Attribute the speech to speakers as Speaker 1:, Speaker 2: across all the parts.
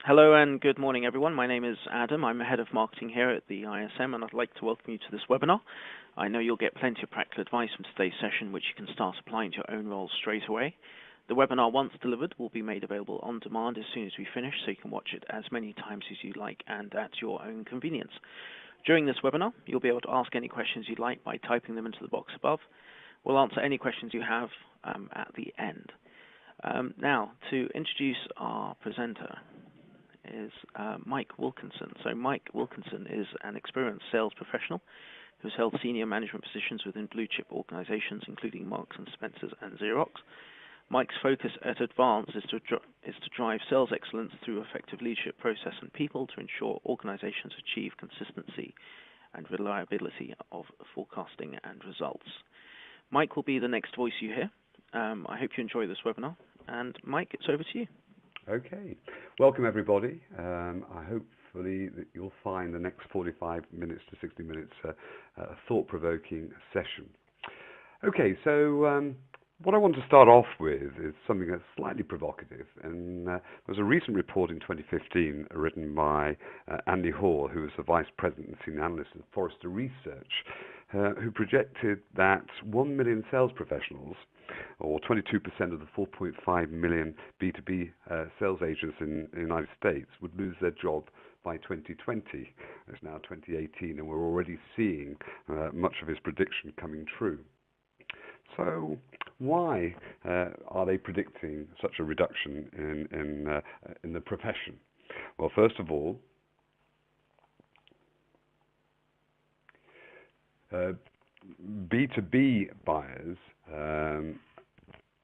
Speaker 1: Hello and good morning, everyone. My name is Adam. I'm the head of marketing here at the ISM, and I'd like to welcome you to this webinar. I know you'll get plenty of practical advice from today's session, which you can start applying to your own roles straight away. The webinar, once delivered, will be made available on demand as soon as we finish, so you can watch it as many times as you like and at your own convenience. During this webinar, you'll be able to ask any questions you'd like by typing them into the box above. We'll answer any questions you have at the end. Now, to introduce our presenter is Mike Wilkinson. So Mike Wilkinson is an experienced sales professional who's held senior management positions within blue-chip organizations, including Marks & Spencer's and Xerox. Mike's focus at Advance is to drive sales excellence through effective leadership process and people to ensure organizations achieve consistency and reliability of forecasting and results. Mike will be the next voice you hear. I hope you enjoy this webinar. And Mike, it's over to you.
Speaker 2: Okay, welcome everybody. Hopefully that you'll find the next 45 minutes to 60 minutes a thought-provoking session. Okay, so what I want to start off with is something that's slightly provocative. And there was a recent report in 2015 written by Andy Hoare, who was the Vice President and Senior Analyst at Forrester Research, who projected that 1 million sales professionals, or 22% of the 4.5 million B2B sales agents in the United States, would lose their job by 2020. It's now 2018, and we're already seeing much of his prediction coming true. So why are they predicting such a reduction in the profession? Well, first of all, B2B buyers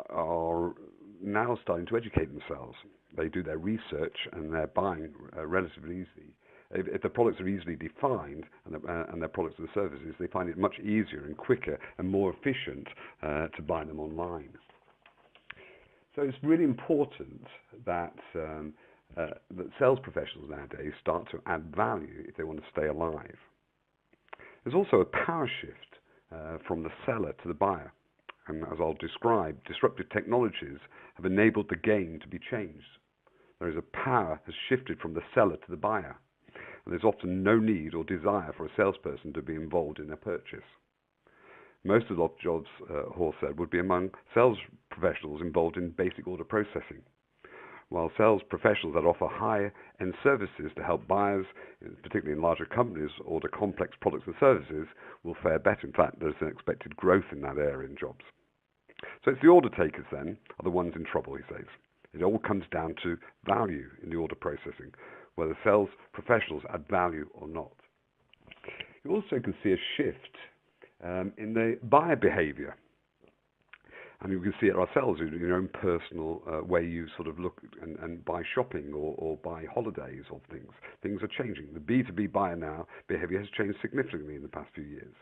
Speaker 2: are now starting to educate themselves. They do their research and they're buying relatively easily. If the products are easily defined and their products and services, they find it much easier and quicker and more efficient to buy them online. So it's really important that that sales professionals nowadays start to add value if they want to stay alive. There's also a power shift from the seller to the buyer. And as I'll describe, disruptive technologies have enabled the game to be changed. There is a power has shifted from the seller to the buyer. And there's often no need or desire for a salesperson to be involved in a purchase. Most of the jobs, Hoare said, would be among sales professionals involved in basic order processing, while sales professionals that offer high-end services to help buyers, particularly in larger companies, order complex products and services, will fare better. In fact, there's an expected growth in that area in jobs. So it's the order takers, then, are the ones in trouble, he says. It all comes down to value in the order processing, whether sales professionals add value or not. You also can see a shift in the buyer behaviour. And you can see it ourselves in your own personal way you sort of look and buy shopping or buy holidays or things. Things are changing. The B2B buyer now behaviour has changed significantly in the past few years.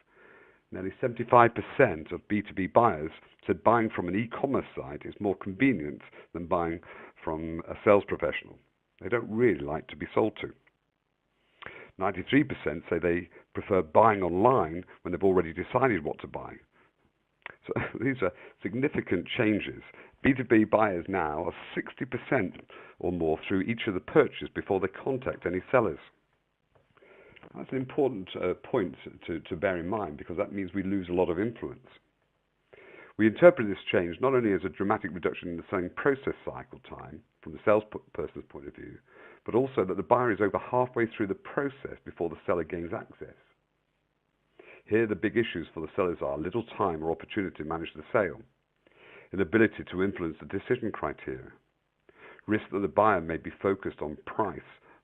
Speaker 2: Nearly 75% of B2B buyers said buying from an e-commerce site is more convenient than buying from a sales professional. They don't really like to be sold to. 93% say they prefer buying online when they've already decided what to buy. So these are significant changes. B2B buyers now are 60% or more through each of the purchases before they contact any sellers. That's an important point to bear in mind, because that means we lose a lot of influence. We interpret this change not only as a dramatic reduction in the selling process cycle time from the salesperson's point of view, but also that the buyer is over halfway through the process before the seller gains access. Here, the big issues for the sellers are little time or opportunity to manage the sale, inability to influence the decision criteria, risk that the buyer may be focused on price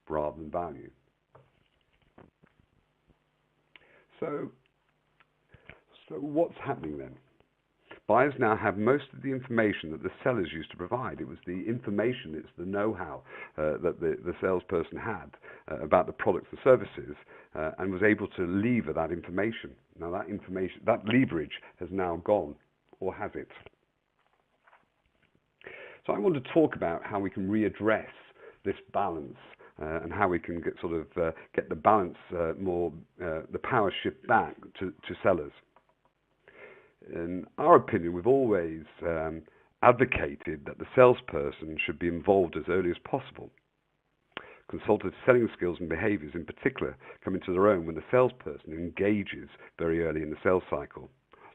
Speaker 2: rather than value. So what's happening then? Buyers now have most of the information that the sellers used to provide. It was the information, it's the know-how that the salesperson had about the products and services and was able to lever that information. Now that information, that leverage has now gone, or has it? So I want to talk about how we can readdress this balance and how we can get the balance the power shift back to sellers. In our opinion, we've always advocated that the salesperson should be involved as early as possible. Consultative selling skills and behaviours in particular come into their own when the salesperson engages very early in the sales cycle,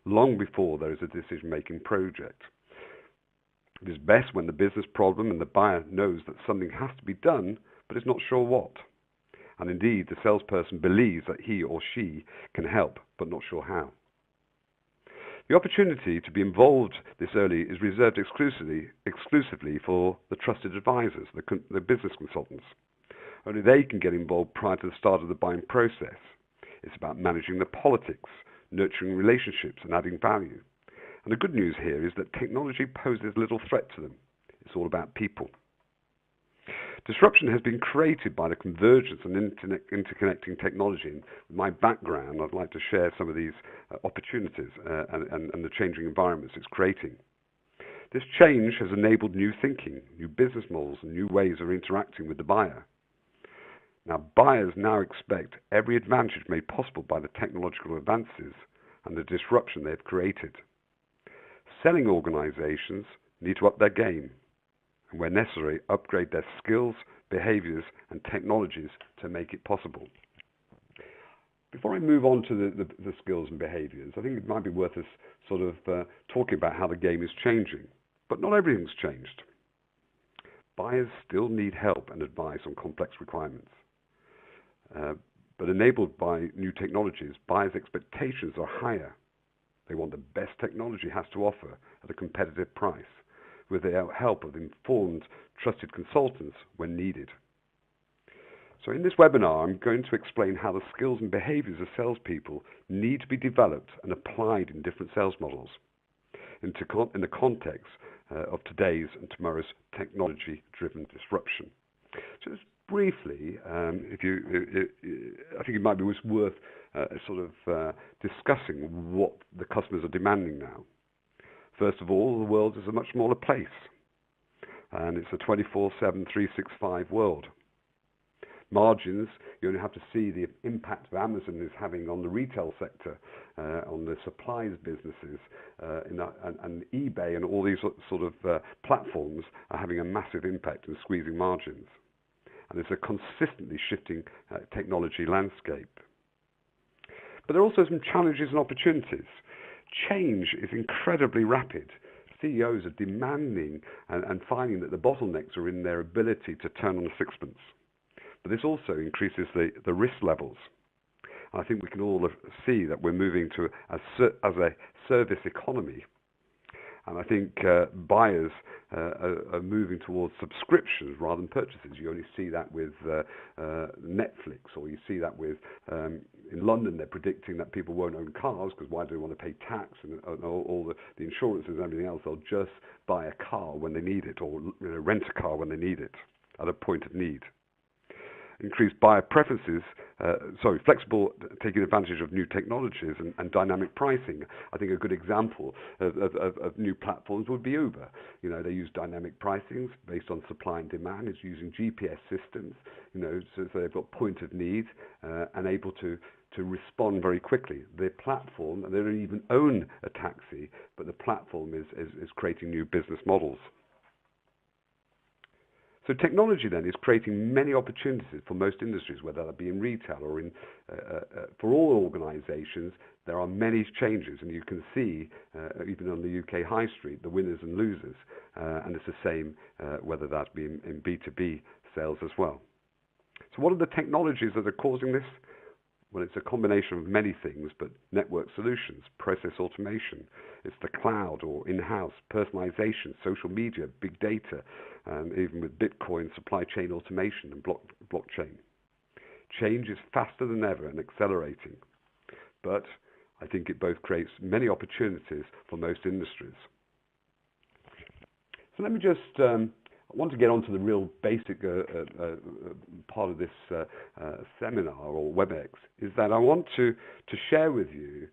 Speaker 2: long before there is a decision-making project. It is best when the business problem and the buyer knows that something has to be done, but is not sure what. And indeed, the salesperson believes that he or she can help, but not sure how. The opportunity to be involved this early is reserved exclusively for the trusted advisors, the business consultants. Only they can get involved prior to the start of the buying process. It's about managing the politics, nurturing relationships, and adding value. And the good news here is that technology poses little threat to them. It's all about people. Disruption has been created by the convergence and interconnecting technology. In my background, I'd like to share some of these opportunities and the changing environments it's creating. This change has enabled new thinking, new business models, and new ways of interacting with the buyer. Now, buyers now expect every advantage made possible by the technological advances and the disruption they have created. Selling organizations need to up their game, and where necessary, upgrade their skills, behaviors, and technologies to make it possible. Before I move on to the skills and behaviors, I think it might be worth us sort of talking about how the game is changing. But not everything's changed. Buyers still need help and advice on complex requirements. But enabled by new technologies, buyers' expectations are higher. They want the best technology has to offer at a competitive price, with the help of informed, trusted consultants when needed. So in this webinar, I'm going to explain how the skills and behaviors of salespeople need to be developed and applied in different sales models in the context of today's and tomorrow's technology-driven disruption. So just briefly, I think it might be worth discussing what the customers are demanding now. First of all, the world is a much smaller place, and it's a 24/7, 365 world. Margins, you only have to see the impact of Amazon is having on the retail sector, on the supplies businesses, and eBay and all these sort of platforms are having a massive impact and squeezing margins. And it's a consistently shifting technology landscape. But there are also some challenges and opportunities. Change is incredibly rapid. CEOs are demanding and finding that the bottlenecks are in their ability to turn on a sixpence. But this also increases the risk levels. I think we can all see that we're moving to as a service economy. And I think buyers are moving towards subscriptions rather than purchases. You only see that with Netflix, or you see that with, in London, they're predicting that people won't own cars because why do they want to pay tax and all the insurances and everything else? They'll just buy a car when they need it, or rent a car when they need it at a point of need. Increased buyer preferences, flexible, taking advantage of new technologies and dynamic pricing. I think a good example of new platforms would be Uber. They use dynamic pricings based on supply and demand. It's using GPS systems, so they've got point of need and able to respond very quickly. Their platform, and they don't even own a taxi, but the platform is creating new business models. So technology then is creating many opportunities for most industries, whether that be in retail or in for all organisations. There are many changes, and you can see even on the UK high street the winners and losers, and it's the same whether that be in B2B sales as well. So what are the technologies that are causing this? Well, it's a combination of many things, but network solutions, process automation, it's the cloud or in-house, personalization, social media, big data, and even with Bitcoin, supply chain automation and blockchain. Change is faster than ever and accelerating, but I think it both creates many opportunities for most industries. So let me just I want to get on to the real basic part of this seminar or WebEx, is that I want to share with you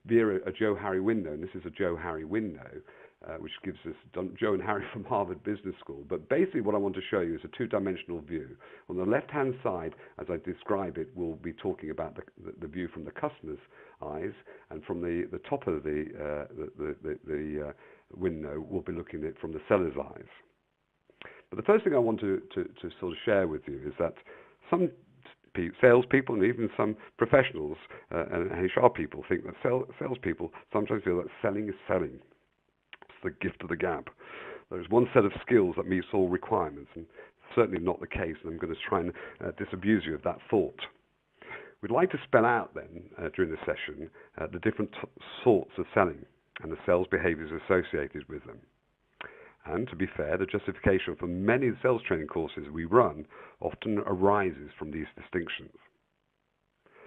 Speaker 2: via a Joe Harry window, and this is a Joe Harry window, which gives us Joe and Harry from Harvard Business School. But basically what I want to show you is a two-dimensional view. On the left-hand side, as I describe it, we'll be talking about the view from the customer's eyes, and from the top of the window, we'll be looking at it from the seller's eyes. But the first thing I want to sort of share with you is that some salespeople and even some professionals and HR people think that salespeople sometimes feel that selling is selling. It's the gift of the gab. There's one set of skills that meets all requirements, and certainly not the case, and I'm going to try and disabuse you of that thought. We'd like to spell out then, during the session, the different sorts of selling and the sales behaviours associated with them. And to be fair, the justification for many of the sales training courses we run often arises from these distinctions.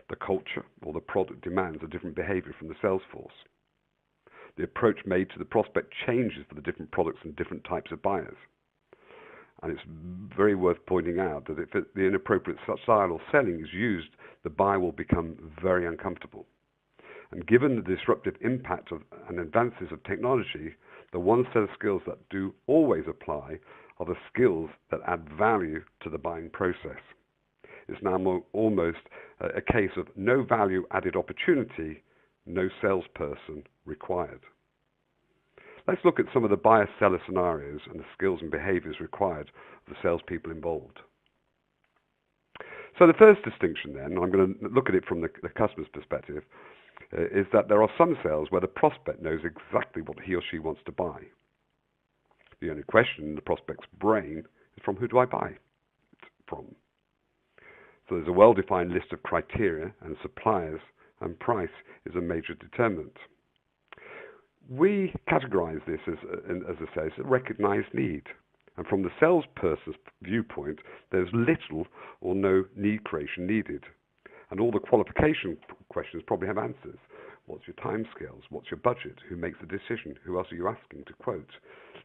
Speaker 2: The culture or the product demands a different behaviour from the sales force. The approach made to the prospect changes for the different products and different types of buyers. And it's very worth pointing out that if the inappropriate style of selling is used, the buyer will become very uncomfortable. And given the disruptive impact of and advances of technology, the one set of skills that do always apply are the skills that add value to the buying process. It's now almost a case of no value added opportunity, no salesperson required. Let's look at some of the buyer-seller scenarios and the skills and behaviours required of the salespeople involved. So the first distinction then, I'm going to look at it from the customer's perspective, is that there are some sales where the prospect knows exactly what he or she wants to buy. The only question in the prospect's brain is, from who do I buy it from? So there's a well-defined list of criteria, and suppliers and price is a major determinant. We categorize this as I say, as a recognized need. And from the salesperson's viewpoint, there's little or no need creation needed. And all the qualification questions probably have answers. What's your timescales? What's your budget? Who makes the decision? Who else are you asking to quote?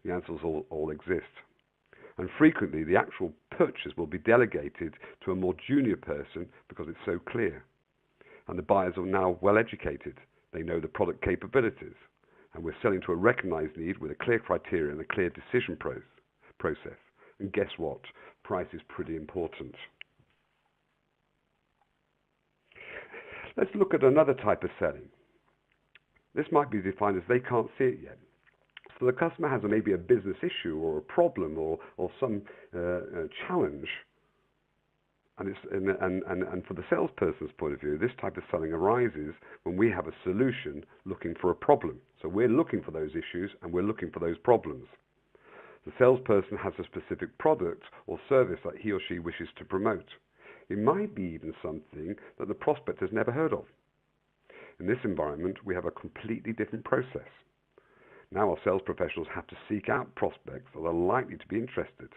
Speaker 2: The answers all exist. And frequently, the actual purchase will be delegated to a more junior person because it's so clear. And the buyers are now well educated. They know the product capabilities. And we're selling to a recognized need with a clear criteria and a clear decision process. And guess what? Price is pretty important. Let's look at another type of selling. This might be defined as they can't see it yet. So the customer has maybe a business issue or a problem or some challenge. And for the salesperson's point of view, this type of selling arises when we have a solution looking for a problem. So we're looking for those issues and we're looking for those problems. The salesperson has a specific product or service that he or she wishes to promote. It might be even something that the prospect has never heard of. In this environment, we have a completely different process. Now our sales professionals have to seek out prospects that are likely to be interested.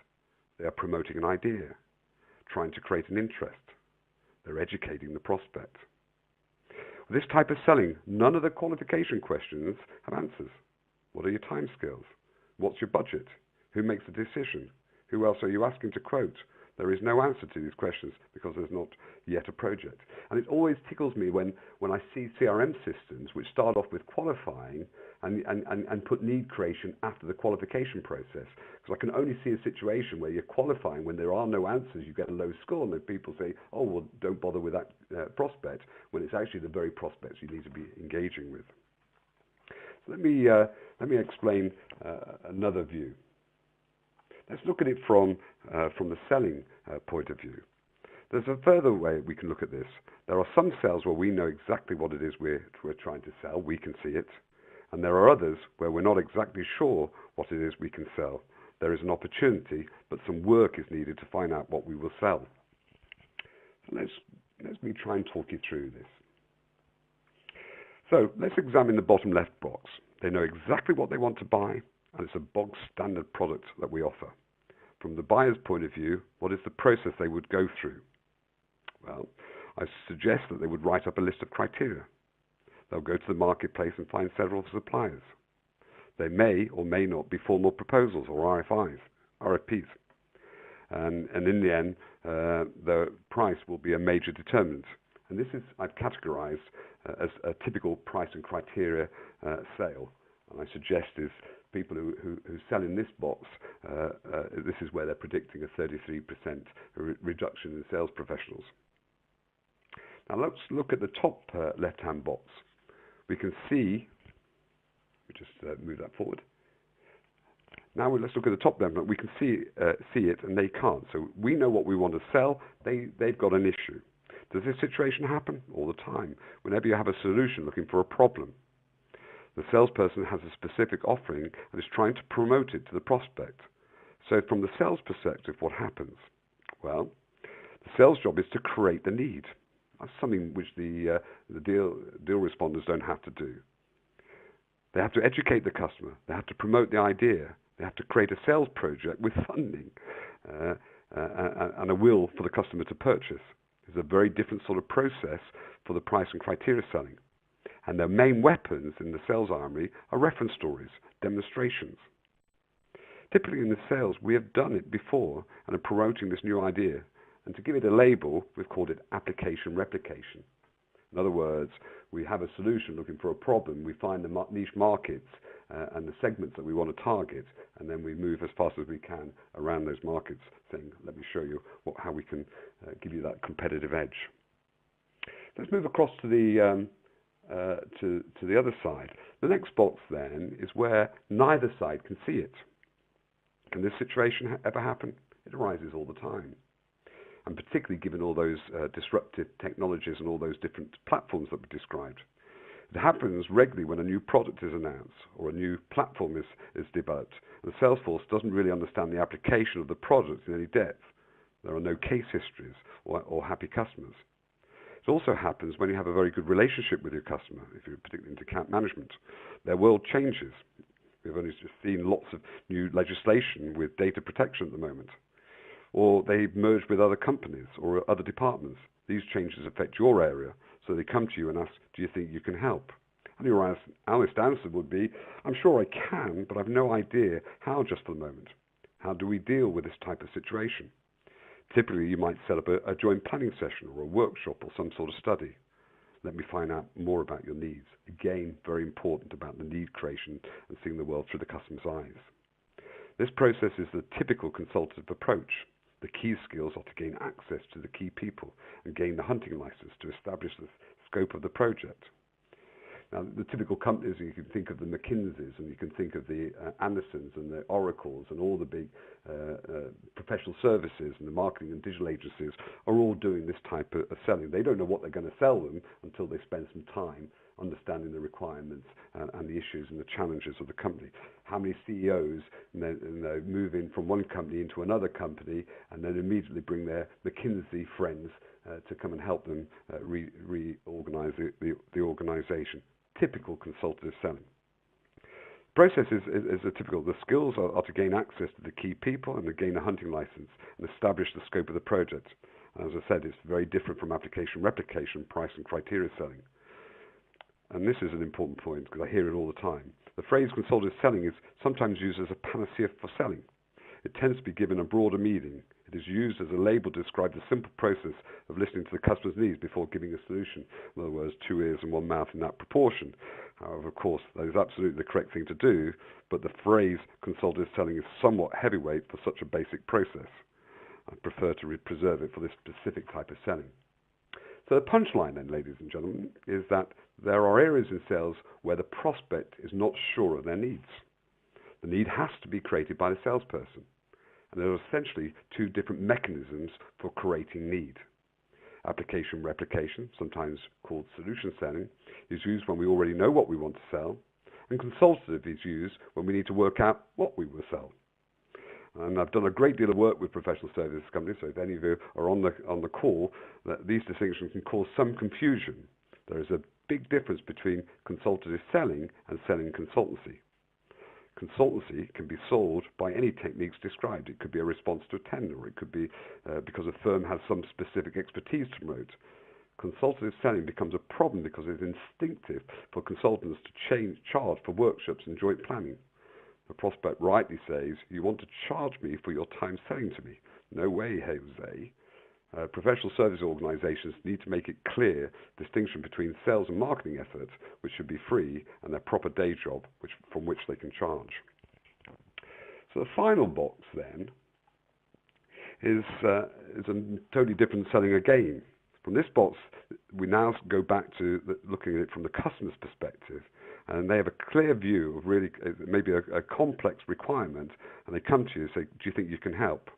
Speaker 2: They are promoting an idea, trying to create an interest. They're educating the prospect. With this type of selling, none of the qualification questions have answers. What are your timescales? What's your budget? Who makes the decision? Who else are you asking to quote? There is no answer to these questions because there's not yet a project. And it always tickles me when I see CRM systems which start off with qualifying and put need creation after the qualification process. Because I can only see a situation where you're qualifying when there are no answers, you get a low score, and then people say, oh, well, don't bother with that prospect, when it's actually the very prospects you need to be engaging with. So let me explain another view. Let's look at it from the selling point of view. There's a further way we can look at this. There are some sales where we know exactly what it is we're trying to sell. We can see it. And there are others where we're not exactly sure what it is we can sell. There is an opportunity, but some work is needed to find out what we will sell. So let me try and talk you through this. So let's examine the bottom left box. They know exactly what they want to buy, and it's a bog standard product that we offer. From the buyer's point of view, what is the process they would go through? Well, I suggest that they would write up a list of criteria. They'll go to the marketplace and find several suppliers. They may or may not be formal proposals or RFPs. And in the end, the price will be a major determinant. And this is, I've categorized as a typical price and criteria sale. And I suggest is people who sell in this box, this is where they're predicting a 33% reduction in sales professionals. Now let's look at the top left-hand box. We can see, we just move that forward. Now let's look at the top then. We can see it and they can't. So we know what we want to sell. They've got an issue. Does this situation happen? All the time. Whenever you have a solution looking for a problem, the salesperson has a specific offering and is trying to promote it to the prospect. So from the sales perspective, what happens? Well, the sales job is to create the need. That's something which the deal responders don't have to do. They have to educate the customer. They have to promote the idea. They have to create a sales project with funding and a will for the customer to purchase. It's a very different sort of process for the price and criteria selling. And their main weapons in the sales armory are reference stories, demonstrations. Typically in the sales, we have done it before and are promoting this new idea. And to give it a label, we've called it application replication. In other words, we have a solution looking for a problem. We find the niche markets and the segments that we want to target, and then we move as fast as we can around those markets, saying, let me show you how we can give you that competitive edge. Let's move across to the other side. The next box then is where neither side can see it. Can this situation ever happen? It arises all the time. And particularly given all those disruptive technologies and all those different platforms that we described. It happens regularly when a new product is announced or a new platform is developed. And the sales force doesn't really understand the application of the product in any depth. There are no case histories or happy customers. It also happens when you have a very good relationship with your customer, if you're particularly into account management. Their world changes. We've only just seen lots of new legislation with data protection at the moment. Or they merge with other companies or other departments. These changes affect your area, so they come to you and ask, do you think you can help? And your honest answer would be, I'm sure I can, but I've no idea how just for the moment. How do we deal with this type of situation? Typically, you might set up a joint planning session or a workshop or some sort of study. Let me find out more about your needs. Again, very important about the need creation and seeing the world through the customer's eyes. This process is the typical consultative approach. The key skills are to gain access to the key people and gain the hunting license to establish the scope of the project. Now, the typical companies, you can think of the McKinseys and you can think of the Andersons and the Oracles and all the big professional services and the marketing and digital agencies are all doing this type of selling. They don't know what they're going to sell them until they spend some time understanding the requirements and the issues and the challenges of the company. How many CEOs move in from one company into another company and then immediately bring their McKinsey friends to come and help them reorganize the organization. Typical consultative selling. Process is a typical. The skills are to gain access to the key people and to gain a hunting license and establish the scope of the project. As I said, it's very different from application replication, price and criteria selling. And this is an important point because I hear it all the time. The phrase consultative selling is sometimes used as a panacea for selling. It tends to be given a broader meaning. It is used as a label to describe the simple process of listening to the customer's needs before giving a solution. In other words, 2 ears and 1 mouth in that proportion. However, of course, that is absolutely the correct thing to do, but the phrase consultative selling is somewhat heavyweight for such a basic process. I prefer to preserve it for this specific type of selling. So the punchline then, ladies and gentlemen, is that there are areas in sales where the prospect is not sure of their needs. The need has to be created by the salesperson. And there are essentially 2 different mechanisms for creating need. Application replication, sometimes called solution selling, is used when we already know what we want to sell, and consultative is used when we need to work out what we will sell. And I've done a great deal of work with professional services companies, so if any of you are on the call, that these distinctions can cause some confusion. There is a big difference between consultative selling and selling consultancy. Consultancy can be sold by any techniques described. It could be a response to a tender, or it could be because a firm has some specific expertise to promote. Consultative selling becomes a problem because it's instinctive for consultants to charge for workshops and joint planning. The prospect rightly says, you want to charge me for your time selling to me. No way, Jose. Professional service organizations need to make it clear distinction between sales and marketing efforts, which should be free, and their proper day job, from which they can charge. So the final box then is a totally different selling again. From this box, we now go back to looking at it from the customer's perspective and they have a clear view of really maybe a complex requirement, and they come to you and say, do you think you can help?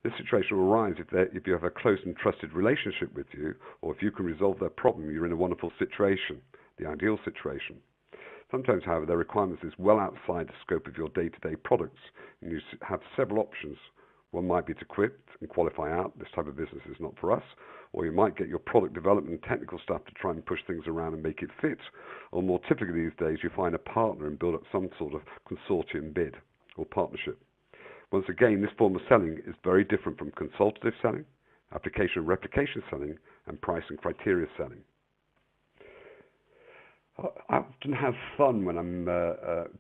Speaker 2: This situation will arise if you have a close and trusted relationship with you, or if you can resolve their problem, you're in a wonderful situation, the ideal situation. Sometimes, however, their requirements is well outside the scope of your day-to-day products, and you have several options. One might be to quit and qualify out. This type of business is not for us. Or you might get your product development and technical staff to try and push things around and make it fit. Or more typically these days, you find a partner and build up some sort of consortium bid or partnership. Once again, this form of selling is very different from consultative selling, application and replication selling, and price and criteria selling. I often have fun when I'm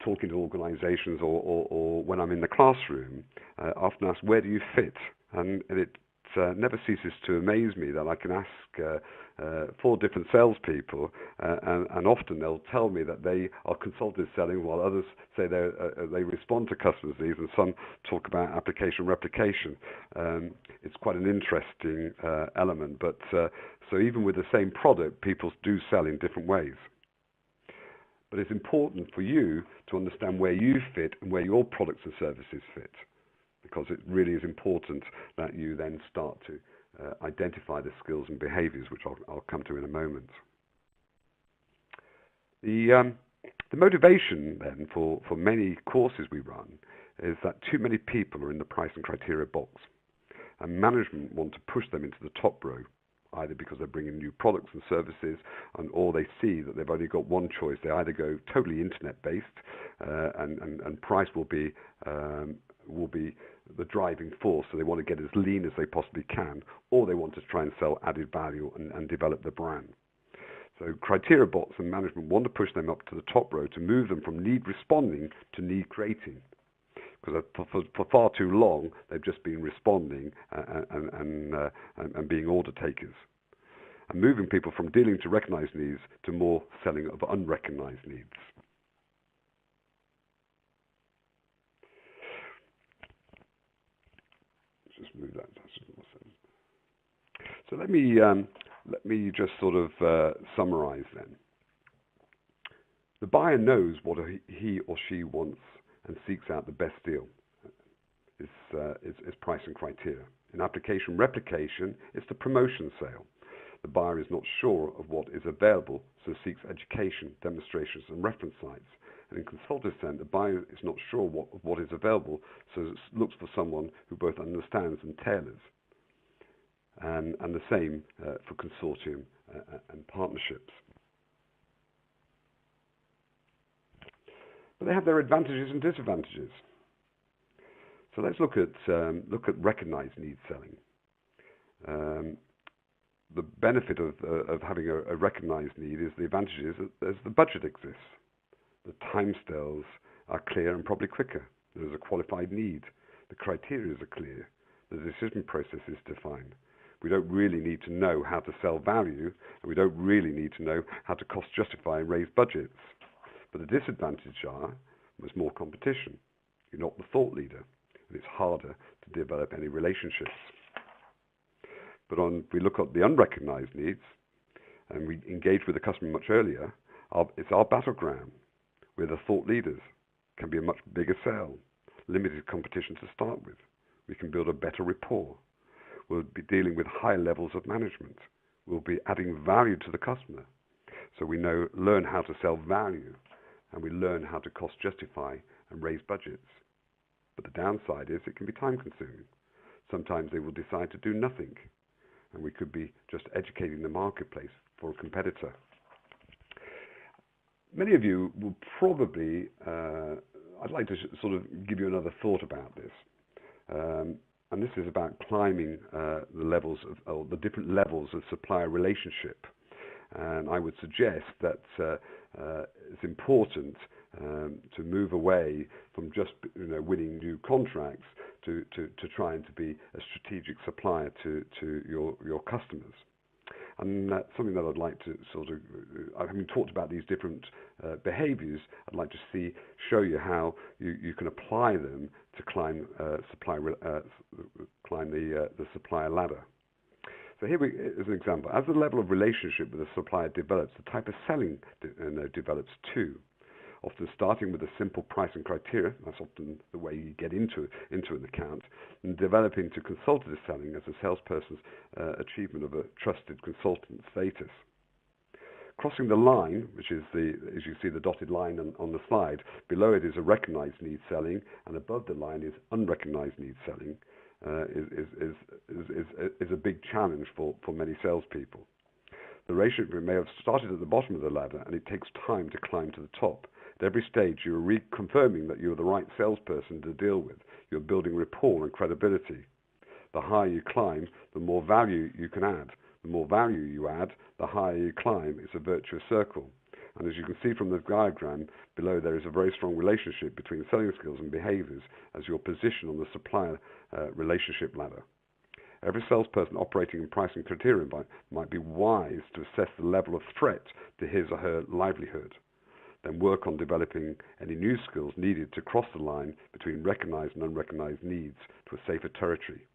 Speaker 2: talking to organizations or when I'm in the classroom. I often ask, where do you fit? And it never ceases to amaze me that I can ask 4 different salespeople, and often they'll tell me that they are consultative selling, while others say they respond to customers' needs, and some talk about application replication. It's quite an interesting element, but so even with the same product, people do sell in different ways. But it's important for you to understand where you fit and where your products and services fit, because it really is important that you then start to identify the skills and behaviours, which I'll come to in a moment. The motivation then for many courses we run is that too many people are in the price and criteria box, and management want to push them into the top row, either because they're bringing new products and services, or they see that they've only got one choice. They either go totally internet-based, and price will be the driving force, so they want to get as lean as they possibly can, or they want to try and sell added value and develop the brand. So criteria bots and management want to push them up to the top row to move them from need responding to need creating. Because for far too long, they've just been responding and being order takers. And moving people from dealing to recognized needs to more selling of unrecognized needs. Let's just move that. So let me just sort of summarize then. The buyer knows what he or she wants and seeks out the best deal is price and criteria. In application replication, it's the promotion sale. The buyer is not sure of what is available, so seeks education, demonstrations, and reference sites. And in consultative sense, the buyer is not sure what is available, so looks for someone who both understands and tailors. And the same for consortium and partnerships. But they have their advantages and disadvantages. So let's look at recognized needs selling. The benefit of having a recognized need is the advantages as the budget exists. The timescales are clear and probably quicker. There's a qualified need. The criteria are clear. The decision process is defined. We don't really need to know how to sell value, and we don't really need to know how to cost justify and raise budgets. But the disadvantage there's more competition. You're not the thought leader, and it's harder to develop any relationships. But we look at the unrecognized needs, and we engage with the customer much earlier. It's our battleground. We're the thought leaders. It can be a much bigger sale, limited competition to start with. We can build a better rapport. We'll be dealing with high levels of management. We'll be adding value to the customer. So we learn how to sell value, and we learn how to cost justify and raise budgets. But the downside is it can be time consuming. Sometimes they will decide to do nothing, and we could be just educating the marketplace for a competitor. Many of you will probably, I'd like to sort of give you another thought about this. And this is about climbing the different levels of supplier relationship. And I would suggest that it's important to move away from just winning new contracts to trying to be a strategic supplier to your customers. And that's something that I'd like to sort of, having talked about these different behaviours, I'd like to show you how you can apply them to climb the supplier ladder. So here is an example. As the level of relationship with the supplier develops, the type of selling develops too. often starting with a simple pricing criteria. That's often the way you get into an account, and developing to consultative selling as a salesperson's achievement of a trusted consultant status. Crossing the line, which is as you see the dotted line on the slide, below it is a recognized need selling, and above the line is unrecognized need selling, is a big challenge for many salespeople. The relationship may have started at the bottom of the ladder, and it takes time to climb to the top. At every stage, you are reconfirming that you're the right salesperson to deal with. You're building rapport and credibility. The higher you climb, the more value you can add. The more value you add, the higher you climb. It's a virtuous circle. And as you can see from the diagram below, there is a very strong relationship between selling skills and behaviours as your position on the supplier relationship ladder. Every salesperson operating in pricing criteria might be wise to assess the level of threat to his or her livelihood. Then work on developing any new skills needed to cross the line between recognised and unrecognised needs to a safer territory.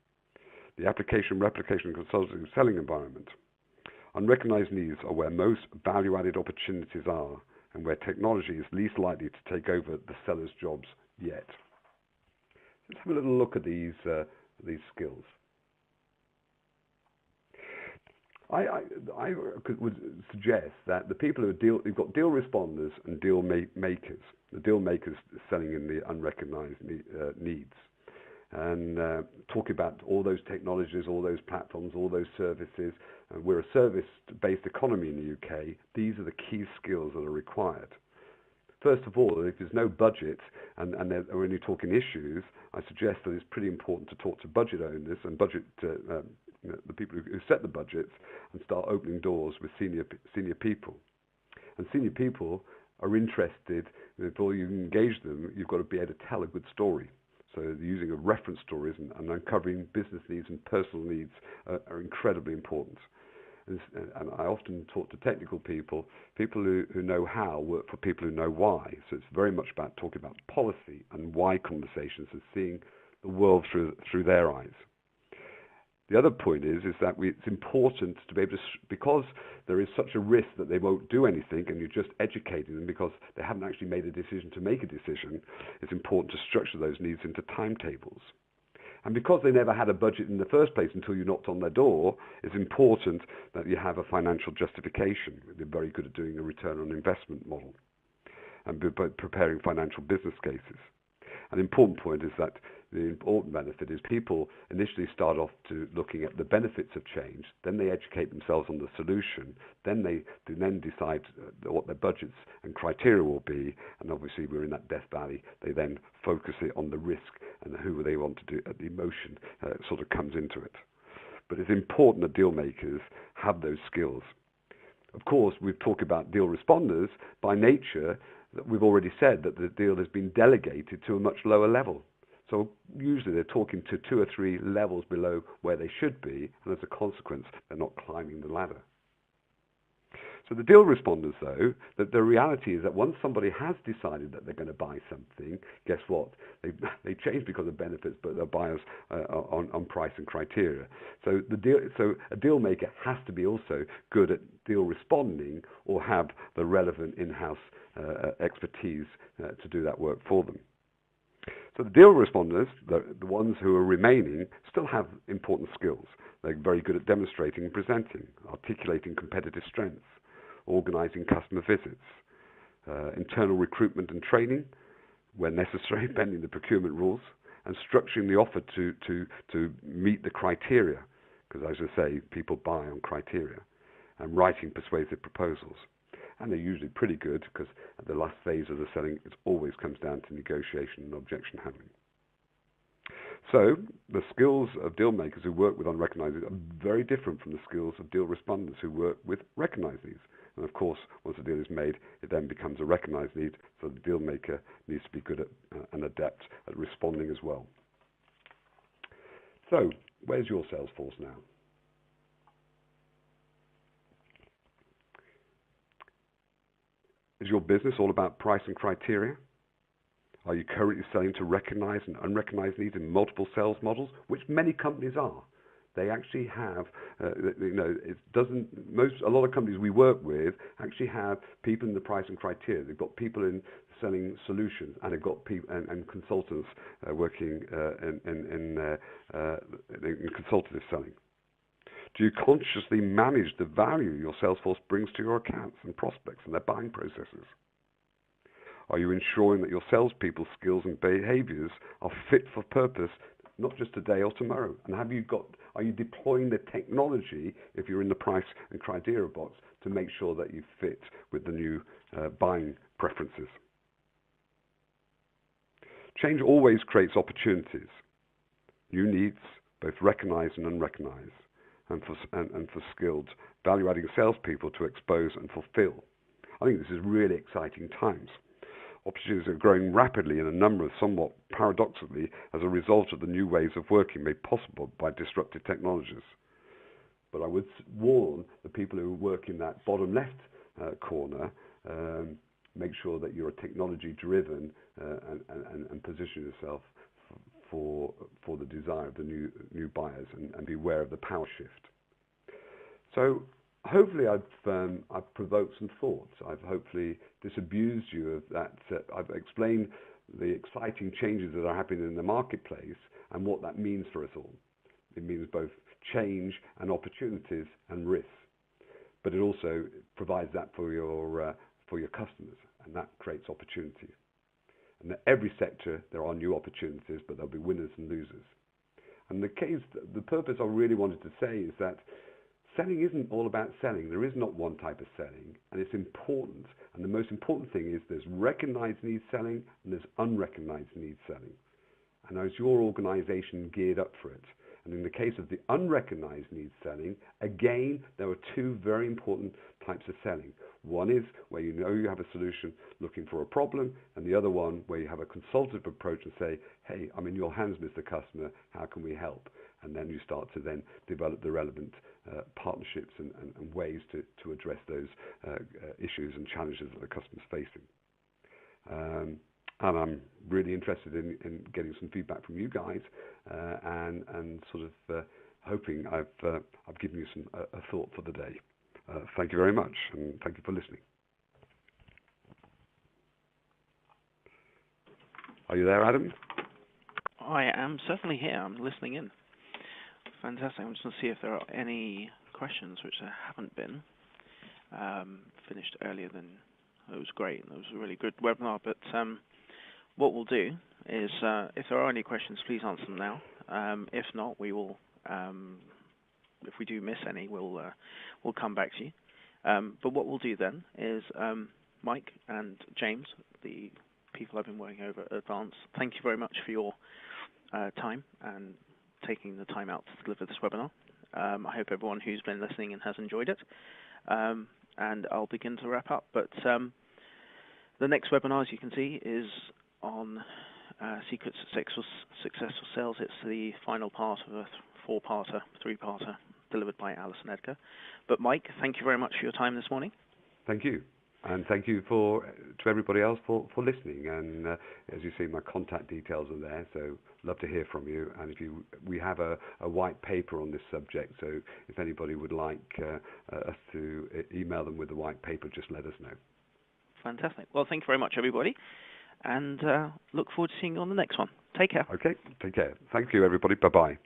Speaker 2: The application, replication, and consultative selling environment. Unrecognised needs are where most value-added opportunities are and where technology is least likely to take over the seller's jobs yet. Let's have a little look at these skills. I would suggest that the people you've got deal responders and deal makers. The deal makers selling in the unrecognised needs. And talking about all those technologies, all those platforms, all those services. We're a service-based economy in the UK. These are the key skills that are required. First of all, if there's no budget and we're only talking issues, I suggest that it's pretty important to talk to budget owners and the people who set the budgets and start opening doors with senior people. And senior people are interested, before you engage them, you've got to be able to tell a good story. So using of reference stories and uncovering business needs and personal needs are incredibly important. And I often talk to technical people who know how work for people who know why. So it's very much about talking about policy and why conversations and seeing the world through their eyes. The other point is that it's important to be able to, because there is such a risk that they won't do anything and you're just educating them because they haven't actually made a decision to make a decision, it's important to structure those needs into timetables. And because they never had a budget in the first place until you knocked on their door, it's important that you have a financial justification. They're very good at doing a return on investment model and preparing financial business cases. An important point is that the important benefit is people initially start off to looking at the benefits of change, then they educate themselves on the solution, then they decide what their budgets and criteria will be, and obviously we're in that death valley. They then focus it on the risk and who they want to do, the emotion sort of comes into it. But it's important that deal makers have those skills. Of course, we've talked about deal responders. By nature, we've already said that the deal has been delegated to a much lower level. So usually they're talking to 2 or 3 levels below where they should be, and as a consequence, they're not climbing the ladder. So the deal responders, though, that the reality is that once somebody has decided that they're going to buy something, guess what? They change because of benefits, but they'll buy us on price and criteria. So a deal maker has to be also good at deal responding or have the relevant in-house expertise to do that work for them. So the deal responders, the ones who are remaining, still have important skills. They're very good at demonstrating and presenting, articulating competitive strengths, organising customer visits, internal recruitment and training, where necessary, bending the procurement rules, and structuring the offer to meet the criteria, because as I say, people buy on criteria, and writing persuasive proposals. And they're usually pretty good because at the last phase of the selling, it always comes down to negotiation and objection handling. So the skills of deal makers who work with unrecognized needs are very different from the skills of deal responders who work with recognized needs. And of course, once the deal is made, it then becomes a recognized need. So the deal maker needs to be good at and adept at responding as well. So where's your sales force now? Is your business all about price and criteria? Are you currently selling to recognized and unrecognized needs in multiple sales models, which many companies are? They actually have, a lot of companies we work with actually have people in the price and criteria. They've got people in selling solutions and have got people and consultants working in consultative selling? Do you consciously manage the value your sales force brings to your accounts and prospects and their buying processes? Are you ensuring that your salespeople's skills and behaviours are fit for purpose, not just today or tomorrow? And are you deploying the technology, if you're in the price and criteria box, to make sure that you fit with the new buying preferences? Change always creates opportunities, new needs, both recognised and unrecognised, and for skilled, value-adding salespeople to expose and fulfil. I think this is really exciting times. Opportunities are growing rapidly in a number of, somewhat paradoxically, as a result of the new ways of working made possible by disruptive technologies. But I would warn the people who work in that bottom left corner, make sure that you're technology-driven and position yourself for the desire of the new buyers and be aware of the power shift. So hopefully I've provoked some thoughts. I've hopefully disabused you of that. I've explained the exciting changes that are happening in the marketplace and what that means for us all. It means both change and opportunities and risks, but it also provides that for your customers, and that creates opportunity. And in every sector there are new opportunities, but there'll be winners and losers. And the purpose I really wanted to say is that selling isn't all about selling. There is not one type of selling, and it's important. And the most important thing is there's recognized needs selling and there's unrecognized needs selling. And is your organization geared up for it? And in the case of the unrecognized needs selling, again, there are two very important types of selling. One is where you know you have a solution looking for a problem, and the other one where you have a consultative approach and say, hey, I'm in your hands, Mr. Customer, how can we help? And then you start to then develop the relevant partnerships and ways to address those issues and challenges that the customer's facing. And I'm really interested in getting some feedback from you guys and sort of hoping I've given you a thought for the day. Thank you very much, and thank you for listening. Are you there, Adam?
Speaker 1: I am certainly here. I'm listening in. Fantastic. I'm just going to see if there are any questions, which there haven't been. Finished earlier than it was great. It was a really good webinar. But what we'll do is, if there are any questions, please answer them now. If not, we will. If we do miss any, we'll come back to you. But what we'll do then is, Mike and James, the people I've been working over at Advance, thank you very much for your time and taking the time out to deliver this webinar. I hope everyone who's been listening and has enjoyed it. And I'll begin to wrap up. But the next webinar, as you can see, is on Secrets of Successful Sales. It's the final part of a three-parter delivered by Alison Edgar. But Mike, thank you very much for your time this morning.
Speaker 2: Thank you. And thank you to everybody else for listening. And as you see, my contact details are there, so love to hear from you. And we have a white paper on this subject, so if anybody would like us to email them with the white paper, just let us know.
Speaker 1: Fantastic. Well, thank you very much, everybody, and look forward to seeing you on the next one. Take care.
Speaker 2: Okay, take care. Thank you, everybody. Bye-bye.